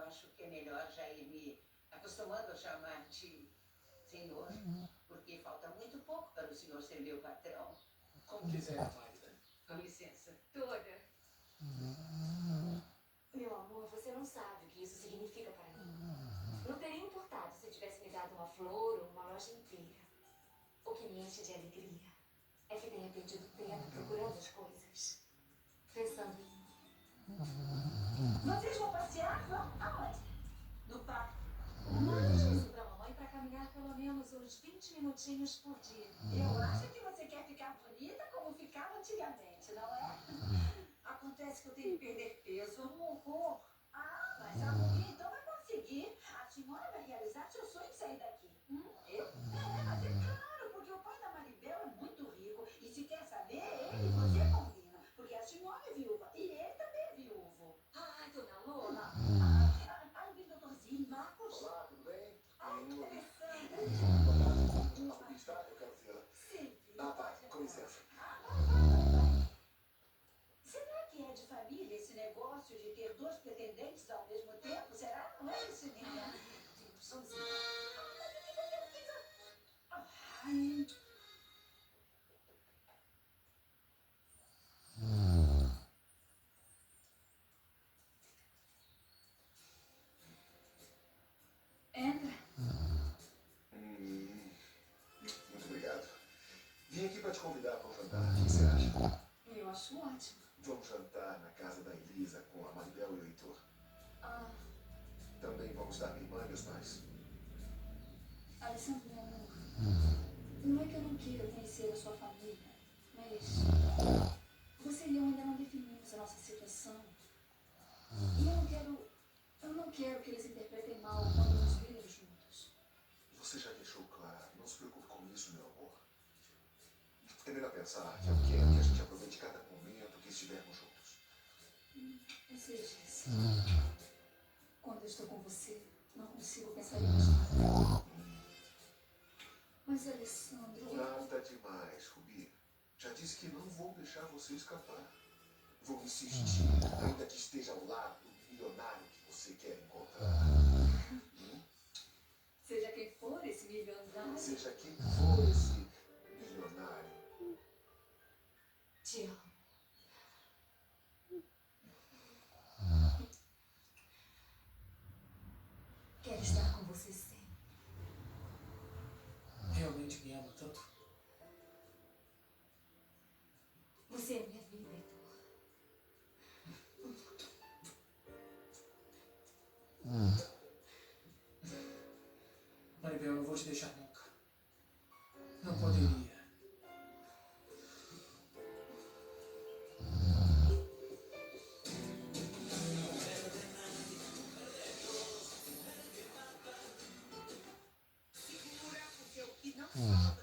acho que é melhor já ir me acostumando a chamar de senhor, porque falta muito pouco para o senhor ser meu patrão. Como quiser, Magda. Com licença. Toda. Meu amor, você não sabe o que isso significa para mim. Não teria importado se tivesse me dado uma flor ou uma loja inteira. O que me enche de alegria é que tenha perdido tempo procurando as coisas. Pensando em mim. Vocês vão passear? Aonde? No parque. Mande isso pra mamãe pra caminhar pelo menos uns 20 minutinhos por dia. Eu acho que você quer ficar bonita como ficava antigamente, não é? Acontece que eu tenho que perder peso, um horror. Ah, mas a mulher então vai conseguir. A senhora vai realizar seu sonho de sair daqui. Eu? Mas é claro, porque o pai da Maribel é muito rico. E se quer saber, ele e você combinam. Porque a senhora é viúva e ele também é viúvo. Ai, dona Lola. Ai, doutorzinho, Marcos. Olá, tudo bem? Ai, que interessante. A publicidade, eu quero vê-la. Sim. Ah, tá, com licença. Será que é de família esse negócio de ter dois pretendentes ao mesmo tempo? Será? Não é isso, menina? Ai. Entra. Muito obrigado. Vim aqui para te convidar para um jantar. O que você acha? Eu acho ótimo. Vamos jantar na casa da Elisa com a Maribel e o Heitor. Ah, Também vamos dar minha irmã e meus pais. Alessandro, meu amor, não é que eu não queira conhecer a sua família, mas você e eu ainda não definimos a nossa situação. E eu não quero que eles interpretem mal quando nos virem juntos. Você já deixou claro. Não se preocupe com isso, meu amor. É melhor pensar que eu quero que a gente aproveite cada momento que estivermos juntos. Você disse. Quando eu estou com você, não consigo pensar em mais nada. Mas, Alessandro... Nada demais, Rubi. Já disse que não vou deixar você escapar. Vou insistir, ainda que esteja ao lado do milionário que você quer encontrar. Seja quem for esse milionário... Seja quem for esse milionário. te amo. Quero estar com você sempre. Realmente me ama tanto? Você é minha vida, Heitor. Maribel, eu não vou te deixar nunca. Não poderia. Segura, porque o que não fala